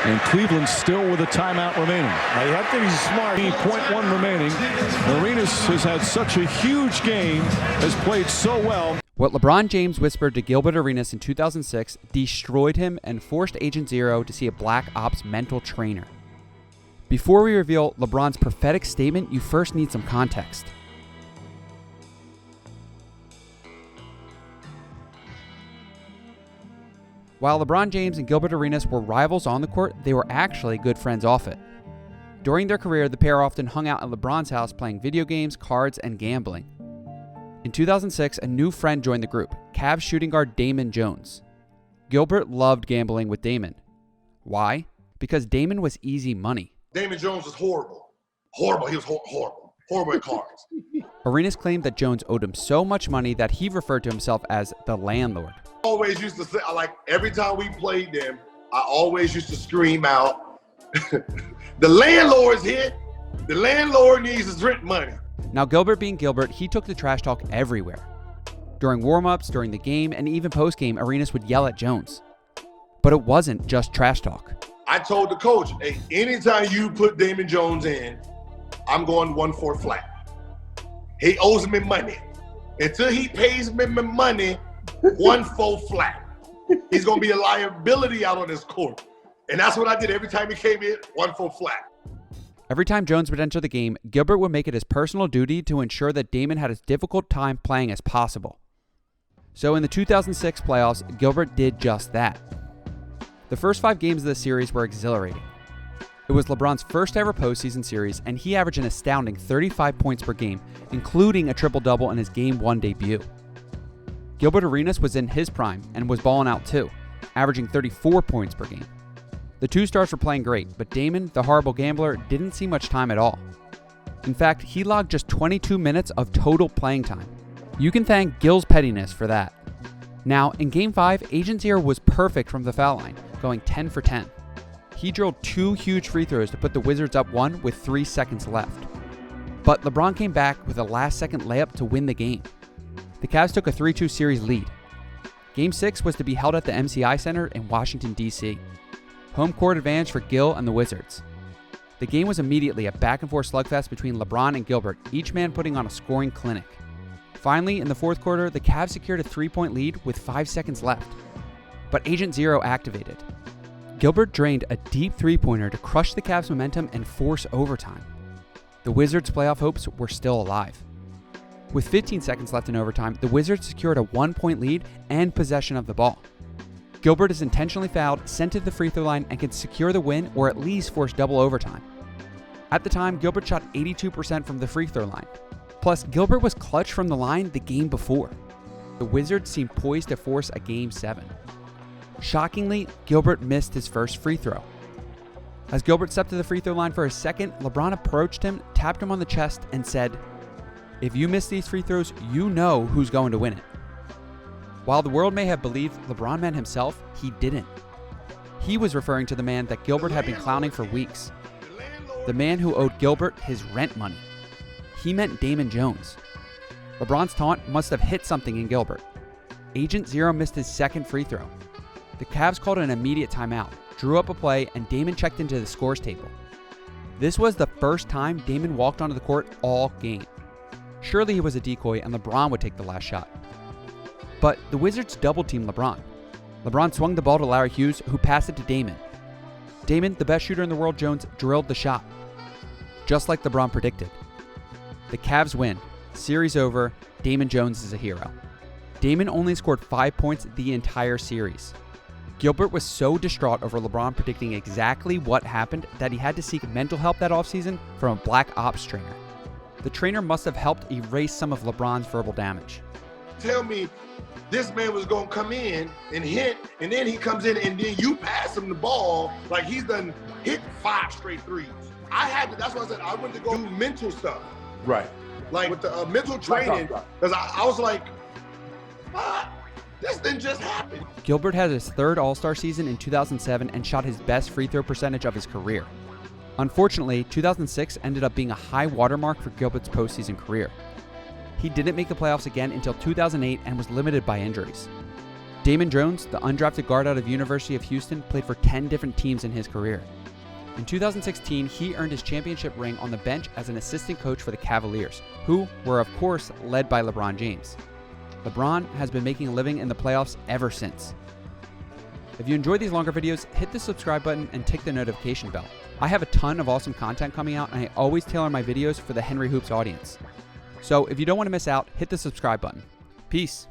And Cleveland still with a timeout remaining. Now you have to be smart. 0.1 remaining. Arenas has had such a huge game, has played so well. What LeBron James whispered to Gilbert Arenas in 2006 destroyed him and forced Agent Zero to see a Black Ops mental trainer. Before we reveal LeBron's prophetic statement, you first need some context. While LeBron James and Gilbert Arenas were rivals on the court, they were actually good friends off it. During their career, the pair often hung out at LeBron's house playing video games, cards, and gambling. In 2006, a new friend joined the group, Cavs shooting guard Damon Jones. Gilbert loved gambling with Damon. Why? Because Damon was easy money. Damon Jones was horrible. Horrible. He was horrible. Horrible at cards. Arenas claimed that Jones owed him so much money that he referred to himself as the landlord. Always used to say, every time we played them, I always used to scream out, the landlord's here. The landlord needs his rent money. Now, Gilbert being Gilbert, he took the trash talk everywhere. During warm-ups, during the game, and even post-game, Arenas would yell at Jones. But it wasn't just trash talk. I told the coach, hey, anytime you put Damon Jones in, I'm going 1-4 flat. He owes me money. Until he pays me my money, 1-4 flat. He's going to be a liability out on this court. And that's what I did every time he came in, 1-4 flat. Every time Jones would enter the game, Gilbert would make it his personal duty to ensure that Damon had as difficult time playing as possible. So in the 2006 playoffs, Gilbert did just that. The first 5 games of the series were exhilarating. It was LeBron's first ever postseason series, and he averaged an astounding 35 points per game, including a triple-double in his Game 1 debut. Gilbert Arenas was in his prime and was balling out too, averaging 34 points per game. The two stars were playing great, but Damon, the horrible gambler, didn't see much time at all. In fact, he logged just 22 minutes of total playing time. You can thank Gil's pettiness for that. Now, in Game 5, Agent Zero was perfect from the foul line, going 10 for 10. He drilled 2 huge free throws to put the Wizards up 1 with 3 seconds left. But LeBron came back with a last-second layup to win the game. The Cavs took a 3-2 series lead. Game 6 was to be held at the MCI Center in Washington, D.C. Home court advantage for Gil and the Wizards. The game was immediately a back-and-forth slugfest between LeBron and Gilbert, each man putting on a scoring clinic. Finally, in the fourth quarter, the Cavs secured a 3-point lead with 5 seconds left. But Agent Zero activated. Gilbert drained a deep three-pointer to crush the Cavs' momentum and force overtime. The Wizards' playoff hopes were still alive. With 15 seconds left in overtime, the Wizards secured a 1-point lead and possession of the ball. Gilbert is intentionally fouled, sent to the free throw line, and can secure the win or at least force double overtime. At the time, Gilbert shot 82% from the free throw line. Plus, Gilbert was clutch from the line the game before. The Wizards seemed poised to force a Game 7. Shockingly, Gilbert missed his first free throw. As Gilbert stepped to the free throw line for his second, LeBron approached him, tapped him on the chest, and said, "If you miss these free throws, you know who's going to win it." While the world may have believed LeBron meant himself, he didn't. He was referring to the man that Gilbert had been clowning for weeks. The man who owed Gilbert his rent money. He meant Damon Jones. LeBron's taunt must have hit something in Gilbert. Agent Zero missed his second free throw. The Cavs called an immediate timeout, drew up a play, and Damon checked into the scores table. This was the first time Damon walked onto the court all game. Surely he was a decoy and LeBron would take the last shot. But the Wizards double-teamed LeBron. LeBron swung the ball to Larry Hughes, who passed it to Damon. Damon, the best shooter in the world, Jones, drilled the shot. Just like LeBron predicted. The Cavs win. Series over. Damon Jones is a hero. Damon only scored 5 points the entire series. Gilbert was so distraught over LeBron predicting exactly what happened that he had to seek mental help that offseason from a Black Ops trainer. The trainer must have helped erase some of LeBron's verbal damage. Tell me this man was going to come in and hit, and then he comes in and then you pass him the ball like he's done hit 5 straight threes. That's why I said I went to go do mental stuff. Right. Like with the mental training, because I was like, this didn't just happen. Gilbert had his third All-Star season in 2007 and shot his best free throw percentage of his career. Unfortunately, 2006 ended up being a high watermark for Gilbert's postseason career. He didn't make the playoffs again until 2008 and was limited by injuries. Damon Jones, the undrafted guard out of University of Houston, played for 10 different teams in his career. In 2016, he earned his championship ring on the bench as an assistant coach for the Cavaliers, who were of course led by LeBron James. LeBron has been making a living in the playoffs ever since. If you enjoy these longer videos, hit the subscribe button and tick the notification bell. I have a ton of awesome content coming out, and I always tailor my videos for the Henry Hoops audience. So if you don't want to miss out, hit the subscribe button. Peace.